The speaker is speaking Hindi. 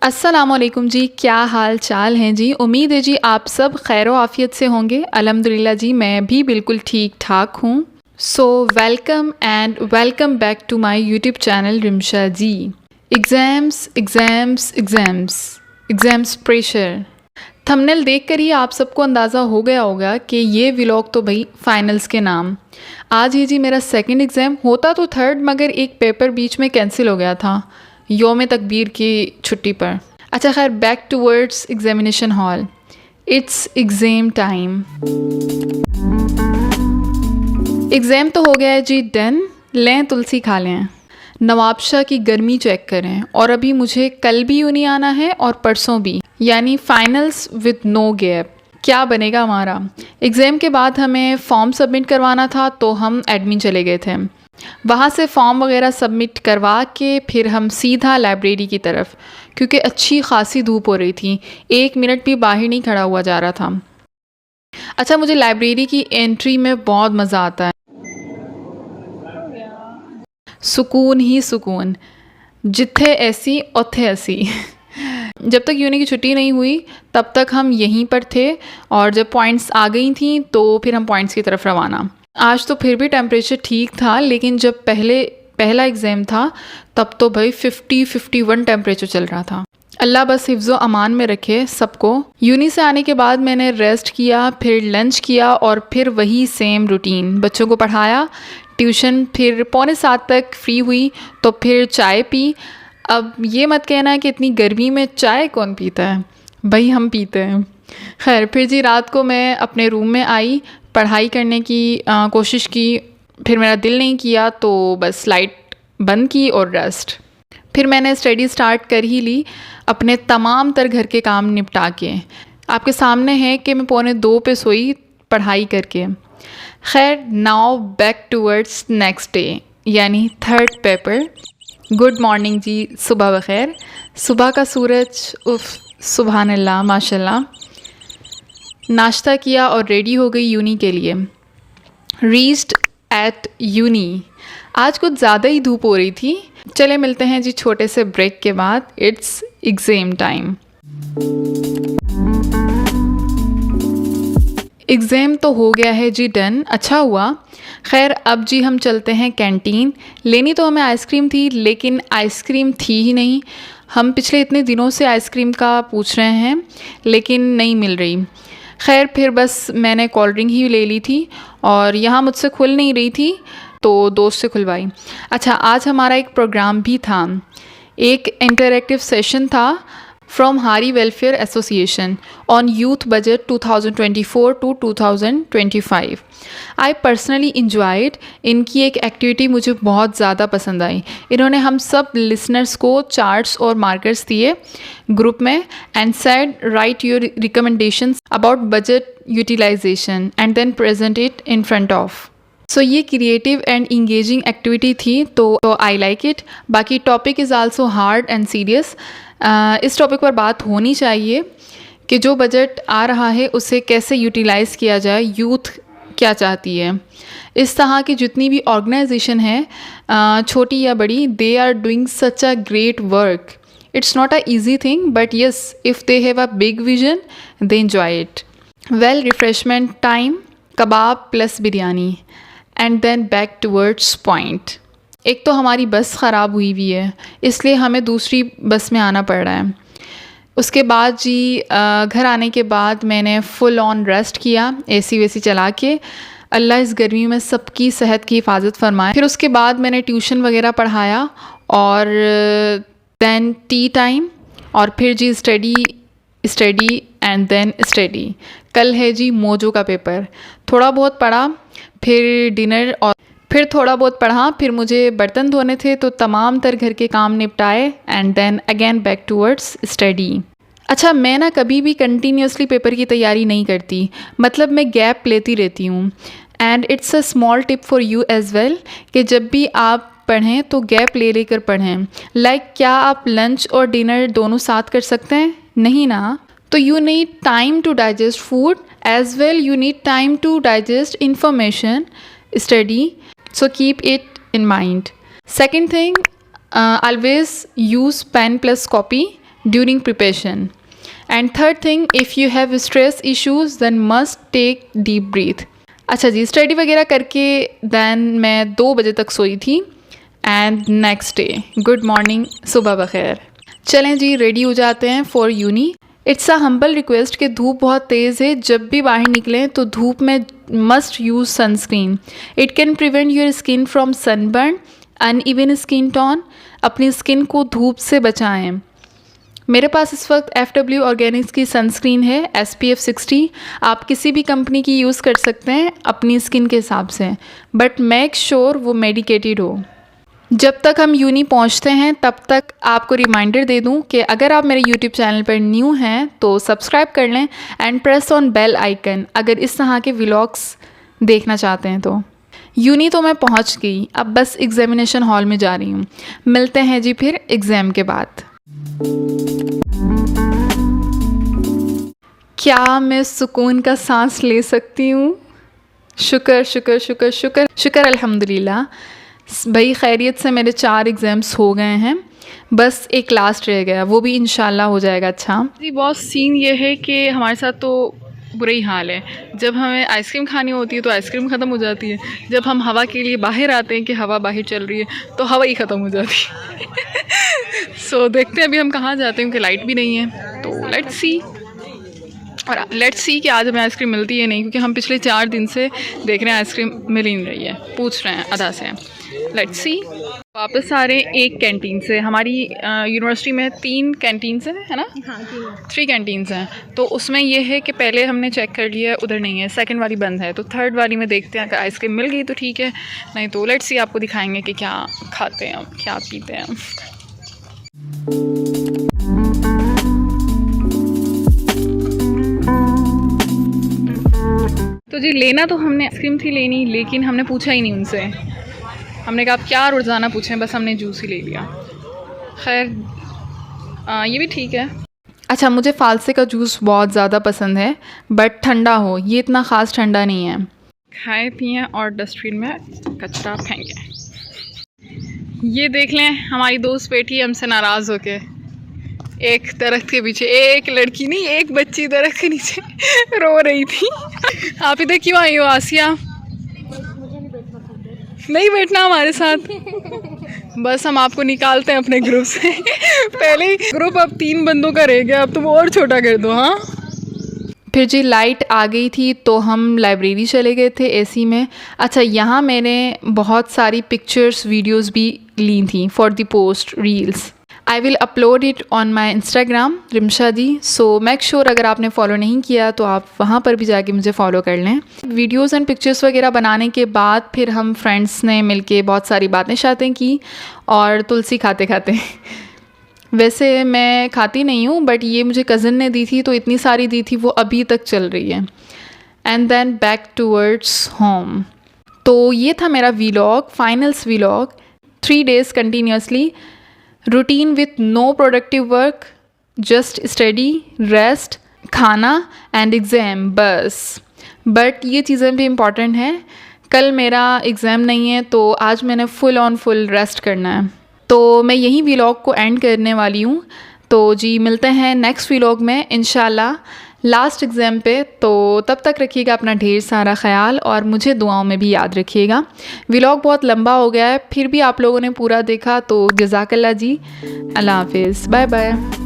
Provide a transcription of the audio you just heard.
अस्सलामुअलैकुम जी, क्या हाल चाल हैं जी। उम्मीद है जी आप सब खैर आफ़ियत से होंगे। अल्हम्दुलिल्लाह जी मैं भी बिल्कुल ठीक ठाक हूँ। So welcome and welcome back to my YouTube channel Rimsha ji. Exams exams exams exams pressure. Thumbnail देखकर ही आप सबको अंदाज़ा हो गया होगा कि ये व्लॉग तो भाई फाइनल्स के नाम। आज ही जी मेरा सेकंड एग्ज़ाम होता तो थर्ड, मगर एक पेपर बीच में कैंसिल हो गया था यौम तकबीर की छुट्टी पर। अच्छा खैर, back towards examination hall. It's exam time. Exam तो हो गया है जी डन। लें तुलसी खा लें, नवाबशाह की गर्मी चेक करें। और अभी मुझे कल भी यूनी आना है और परसों भी, यानी फाइनल्स विद नो गैप। क्या बनेगा हमारा। एग्ज़ाम के बाद हमें फॉर्म सबमिट करवाना था, तो हम एडमिन चले गए थे। वहाँ से फॉर्म वगैरह सबमिट करवा के फिर हम सीधा लाइब्रेरी की तरफ, क्योंकि अच्छी खासी धूप हो रही थी। 1 मिनट भी बाहर नहीं खड़ा हुआ जा रहा था। अच्छा, मुझे लाइब्रेरी की एंट्री में बहुत मज़ा आता है। सुकून ही सुकून, जिथे ऐसी उथे ऐसी। जब तक यूनी की छुट्टी नहीं हुई तब तक हम यहीं पर थे, और जब पॉइंट्स आ गई थी तो फिर हम पॉइंट्स की तरफ रवाना। आज तो फिर भी टेम्परेचर ठीक था, लेकिन जब पहला एग्ज़ाम था तब तो भाई 50-51 टेम्परेचर चल रहा था। अल्लाह बस हिफ्ज़ो अमान में रखे सबको। यूनी से आने के बाद मैंने रेस्ट किया, फिर लंच किया और फिर वही सेम रूटीन। बच्चों को पढ़ाया, ट्यूशन, फिर 6:45 तक फ्री हुई तो फिर चाय पी। अब ये मत कहना कि इतनी गर्मी में चाय कौन पीता है, भाई हम पीते हैं। खैर फिर जी रात को मैं अपने रूम में आई, पढ़ाई करने की कोशिश की, फिर मेरा दिल नहीं किया तो बस लाइट बंद की और रेस्ट। फिर मैंने स्टडी स्टार्ट कर ही ली, अपने तमाम तर घर के काम निपटा के। आपके सामने है कि मैं 1:45 पे सोई पढ़ाई करके। खैर now back towards next day, यानी थर्ड पेपर। गुड मॉर्निंग जी, सुबह बखैर। सुबह का सूरज, उफ सुभान अल्लाह माशाल्लाह। नाश्ता किया और रेडी हो गई यूनी के लिए। Reached at uni. आज कुछ ज़्यादा ही धूप हो रही थी। चले मिलते हैं जी छोटे से ब्रेक के बाद। It's exam time. एग्ज़ाम तो हो गया है जी डन, अच्छा हुआ। खैर अब जी हम चलते हैं कैंटीन। लेनी तो हमें आइसक्रीम थी, लेकिन आइसक्रीम थी ही नहीं। हम पिछले इतने दिनों से आइसक्रीम का पूछ रहे हैं, लेकिन नहीं मिल रही। खैर फिर बस मैंने कोल्ड ड्रिंक ही ले ली थी, और यहाँ मुझसे खुल नहीं रही थी तो दोस्त से खुलवाई। अच्छा, आज हमारा एक प्रोग्राम भी था, एक इंटरैक्टिव सेशन था फ्रॉम हारी welfare association on youth budget 2024 to 2025। I personally enjoyed. इनकी एक एक्टिविटी मुझे बहुत ज़्यादा पसंद आई। इन्होंने हम सब लिसनर्स को चार्ट्स और मार्कर्स दिए ग्रुप में, and said write your recommendations about budget utilisation and then present it in front of. So ये क्रिएटिव एंड इंगेजिंग एक्टिविटी थी, तो आई लाइक इट। बाकी topic is also hard and serious. इस टॉपिक पर बात होनी चाहिए कि जो बजट आ रहा है उसे कैसे यूटिलाइज़ किया जाए, यूथ क्या चाहती है। इस तरह की जितनी भी ऑर्गेनाइजेशन है, छोटी या बड़ी, they are doing such a great work. It's not a easy thing, but yes if they have a big vision they enjoy it. Well, refreshment time, kebab plus biryani, and then back towards point. एक तो हमारी बस ख़राब हुई है, इसलिए हमें दूसरी बस में आना पड़ रहा है। उसके बाद जी घर आने के बाद मैंने फुल ऑन रेस्ट किया, एसी वेसी चला के। अल्लाह इस गर्मी में सबकी सेहत की हिफाजत फरमाए। फिर उसके बाद मैंने ट्यूशन वगैरह पढ़ाया, और दैन टी टाइम, और फिर जी स्टडी एंड देन स्टडी। कल है जी मोजो का पेपर। थोड़ा बहुत पढ़ा, फिर डिनर, और फिर थोड़ा बहुत पढ़ा, फिर मुझे बर्तन धोने थे तो तमाम तर घर के काम निपटाए, and then again back towards study. अच्छा, मैं ना कभी भी कंटिन्यूसली पेपर की तैयारी नहीं करती, मतलब मैं गैप लेती रहती हूँ। And it's a small tip for you as well, कि जब भी आप पढ़ें तो गैप ले लेकर पढ़ें। लाइक क्या आप लंच और डिनर दोनों साथ कर सकते हैं? नहीं ना। तो you need time to digest food as well, you need time to digest information, study, so keep it in mind. Second thing, always use pen plus copy during preparation. And third thing, if you have stress issues then must take deep breath. अच्छा जी, स्टडी वगैरह करके दैन मैं 2 बजे तक सोई थी and next day good morning, सुबह बखैर। चलें जी, रेडी हो जाते हैं for uni. It's a humble request कि धूप बहुत तेज़ है, जब भी बाहर निकलें तो धूप में must use sunscreen. It can prevent your skin from sunburn, uneven skin tone. अपनी स्किन को धूप से बचाएं। मेरे पास इस वक्त FW ऑर्गेनिक्स की सनस्क्रीन है SPF 60। आप किसी भी कंपनी की यूज़ कर सकते हैं अपनी स्किन के हिसाब से, बट मेक श्योर वो मेडिकेटेड हो। जब तक हम यूनी पहुंचते हैं तब तक आपको रिमाइंडर दे दूं कि अगर आप मेरे यूट्यूब चैनल पर न्यू हैं तो सब्सक्राइब कर लें and press on bell icon अगर इस तरह के व्लॉग्स देखना चाहते हैं तो। यूनी तो मैं पहुंच गई, अब बस एग्जामिनेशन हॉल में जा रही हूँ। मिलते हैं जी फिर एग्ज़ाम के बाद। क्या मैं सुकून का सांस ले सकती हूँ? शुक्र शुक्र शुक्र शुक्र शुक्र अल्हम्दुलिल्लाह भाई, खैरियत से मेरे 4 एग्ज़ाम्स हो गए हैं, बस एक लास्ट रह गया, वो भी इंशाल्लाह हो जाएगा। अच्छा जी, बॉस सीन ये है कि हमारे साथ तो बुरा ही हाल है। जब हमें आइसक्रीम खानी होती है तो आइसक्रीम ख़त्म हो जाती है, जब हम हवा के लिए बाहर आते हैं कि हवा बाहर चल रही है तो हवा ही ख़त्म हो जाती है। सो देखते हैं अभी हम कहाँ जाते हैं, क्योंकि लाइट भी नहीं है। तो लेट्स सी, और लेट्स सी कि आज हमें आइसक्रीम मिलती है नहीं, क्योंकि हम पिछले 4 दिन से देख रहे हैं आइसक्रीम मिल ही नहीं रही है, पूछ रहे हैं अदा से। Let's see. वापस आ रहे हैं एक कैंटीन से। हमारी यूनिवर्सिटी में 3 कैंटीन्स हैं, है ना? हाँ, 3 कैंटीन्स हैं। तो उसमें ये है कि पहले हमने चेक कर लिया है, उधर नहीं है, सेकंड वाली बंद है, तो थर्ड वाली में देखते हैं अगर आइसक्रीम मिल गई तो ठीक है, नहीं तो लेट्स सी, आपको दिखाएंगे कि क्या खाते हैं हम, क्या पीते हैं हम। तो जी, लेना तो हमने आइसक्रीम थी लेनी, लेकिन हमने पूछा ही नहीं उनसे। हमने कहा आप क्या रोज़ाना पूछें, बस हमने जूस ही ले लिया। खैर ये भी ठीक है। अच्छा, मुझे फालसे का जूस बहुत ज़्यादा पसंद है, बट ठंडा हो, ये इतना ख़ास ठंडा नहीं है। खाए पिए और डस्टबिन में कचरा फेंकें। ये देख लें, हमारी दोस्त बैठी हमसे नाराज़ होके एक दरख्त के पीछे। एक लड़की नहीं, एक बच्ची दरख्त के नीचे रो रही थी। आप इधर क्यों आई हो आसिया? नहीं बैठना हमारे साथ, बस हम आपको निकालते हैं अपने ग्रुप से। पहले ग्रुप अब 3 बंदों का रह गया, अब तुम और छोटा कर दो। हाँ, फिर जी लाइट आ गई थी तो हम लाइब्रेरी चले गए थे AC में। अच्छा, यहाँ मैंने बहुत सारी पिक्चर्स वीडियोस भी ली थी for the post reels. I will upload it on my Instagram Rimsha the. So make sure अगर आपने फॉलो नहीं किया तो आप वहाँ पर भी जाके मुझे फॉलो कर लें। वीडियोस एंड पिक्चर्स वगैरह बनाने के बाद फिर हम फ्रेंड्स ने मिलके बहुत सारी बातें शातें की और तुलसी खाते खाते वैसे मैं खाती नहीं हूँ, बट ये मुझे कज़न ने दी थी तो इतनी सारी दी थी, वो अभी तक चल रही है। And then back towards home. तो ये था मेरा vlog, finals vlog, 3 days continuously, routine with no productive work, just study, rest, खाना एंड एग्ज़ाम, बस। बट ये चीज़ें भी इम्पॉर्टेंट हैं। कल मेरा एग्ज़ाम नहीं है तो आज मैंने फुल ऑन फुल रेस्ट करना है। तो मैं यहीं व्लॉग को एंड करने वाली हूँ। तो जी, मिलते हैं नेक्स्ट व्लॉग में इंशाल्लाह लास्ट एग्ज़ाम पे। तो तब तक रखिएगा अपना ढेर सारा ख्याल और मुझे दुआओं में भी याद रखिएगा। व्लॉग बहुत लंबा हो गया है, फिर भी आप लोगों ने पूरा देखा तो जज़ाकल्लाह जी। अल्लाह हाफ़िज़, बाय बाय।